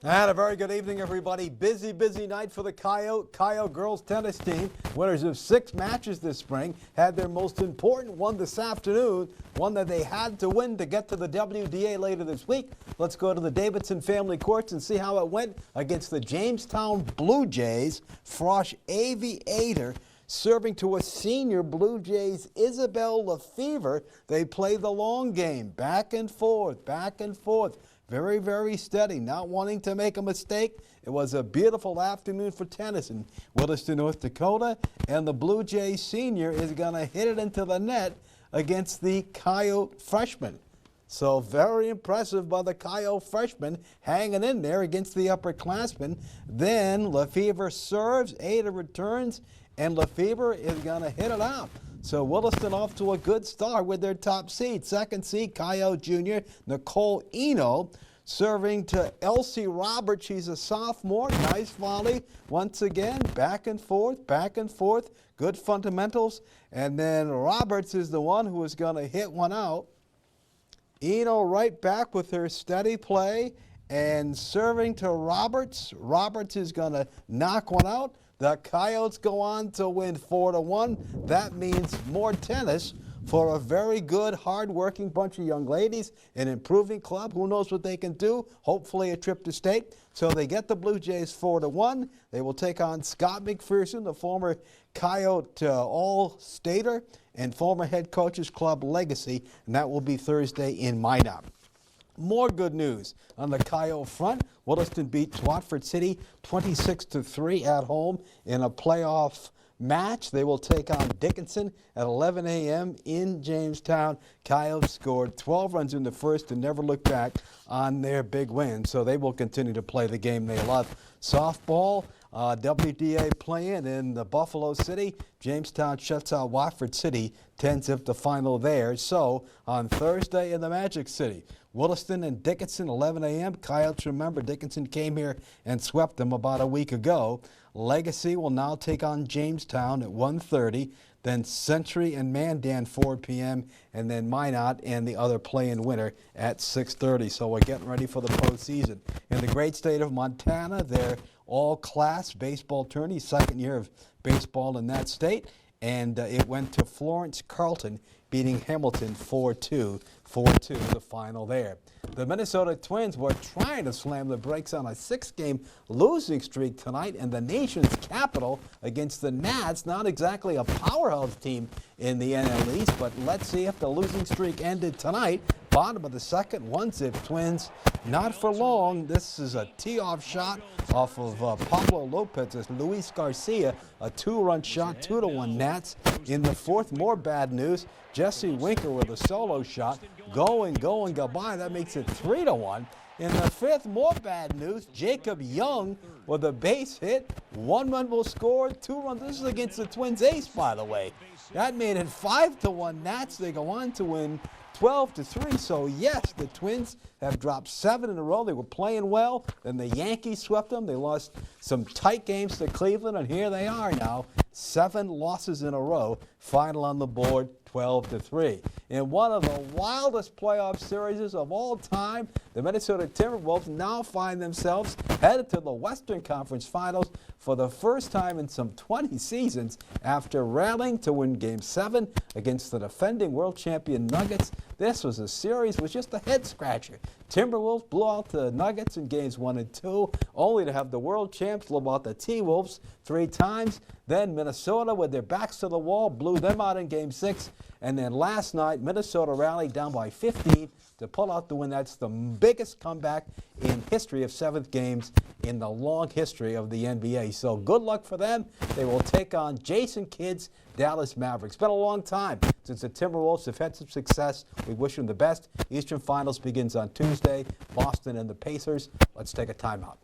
And a very good evening, everybody. Busy night for the Coyote girls tennis team. Winners of 6 matches this spring had their most important one this afternoon, one that they had to win to get to the WDA later this week. Let's go to the Davidson family courts and see how it went against the Jamestown Blue Jays. Frosh Aviator serving to a senior Blue Jays, Isabel Lefevre. They play the long game, back and forth, back and forth. Very, very steady, not wanting to make a mistake. It was a beautiful afternoon for tennis in Williston, North Dakota, and the Blue Jays senior is going to hit it into the net against the Coyote freshman. So very impressive by the Coyote freshman, hanging in there against the upperclassmen. Then Lefevre serves, Ada returns, and Lefevre is going to hit it out. So Williston off to a good start with their top seed. Second seed, Coyote Jr. Nicole Eno serving to Elsie Roberts. She's a sophomore. Nice volley. Once again, back and forth, back and forth. Good fundamentals. And then Roberts is the one who is going to hit one out. Eno right back with her steady play and serving to Roberts. Roberts is going to knock one out. The Coyotes go on to win 4-1. That means more tennis for a very good, hard-working bunch of young ladies, an improving club. Who knows what they can do? Hopefully a trip to state. So they get the Blue Jays 4-1. They will take on Scott McPherson, the former Coyote All-Stater and former head coach's club legacy, and that will be Thursday in Minot. More good news on the Coyote front. Williston beat Watford City 26-3 at home in a playoff match. They will take on Dickinson at 11 a.m. in Jamestown. Coyotes scored 12 runs in the first and never looked back on their big win, so they will continue to play the game they love. Softball, WDA playing in the Buffalo City. Jamestown shuts out Watford City, 10-zip the final there. So on Thursday in the Magic City, Williston and Dickinson, 11 a.m. Coyotes, remember, Dickinson came here and swept them about a week ago. Legacy will now take on Jamestown at 1:30. Then Century and Mandan, 4 p.m. And then Minot and the other play-in winner at 6:30. So we're getting ready for the postseason. In the great state of Montana, their all-class baseball tourney, second year of baseball in that state. And it went to Florence Carlton, beating Hamilton 4-2, the final there. The Minnesota Twins were trying to slam the brakes on a 6-game losing streak tonight in the nation's capital against the Nats. Not exactly a powerhouse team in the NL East, but let's see if the losing streak ended tonight. Bottom of the second, 1-zip Twins. Not for long. This is a tee-off shot off of Pablo Lopez's Luis Garcia, a 2-run shot, 2-1 Nats. In the fourth, more bad news. Jesse Winker with a solo shot, going goodbye. That makes it 3-1. In the fifth, more bad news. Jacob Young with a base hit. 1 run will score, 2 runs. This is against the Twins ace, by the way. That made it 5-1 Nats. They go on to win 12-3. So yes, the Twins have dropped 7 in a row. They were playing well. Then the Yankees swept them. They lost some tight games to Cleveland, and here they are now. 7 losses in a row. Final on the board, 12-3. In one of the wildest playoff series of all time, the Minnesota Timberwolves now find themselves headed to the Western Conference Finals for the first time in some 20 seasons after rallying to win Game 7 against the defending world champion Nuggets. This was a series with just a head-scratcher. Timberwolves blew out the Nuggets in Games 1 and 2, only to have the world champs blow out the T-Wolves 3 times. Then Minnesota, with their backs to the wall, blew them out in Game 6. And then last night, Minnesota rallied down by 15 to pull out the win. That's the biggest comeback in history of 7th games in the long history of the NBA. So good luck for them. They will take on Jason Kidd's Dallas Mavericks. It's been a long time since the Timberwolves have had some success. We wish them the best. Eastern Finals begins on Tuesday. Boston and the Pacers. Let's take a timeout.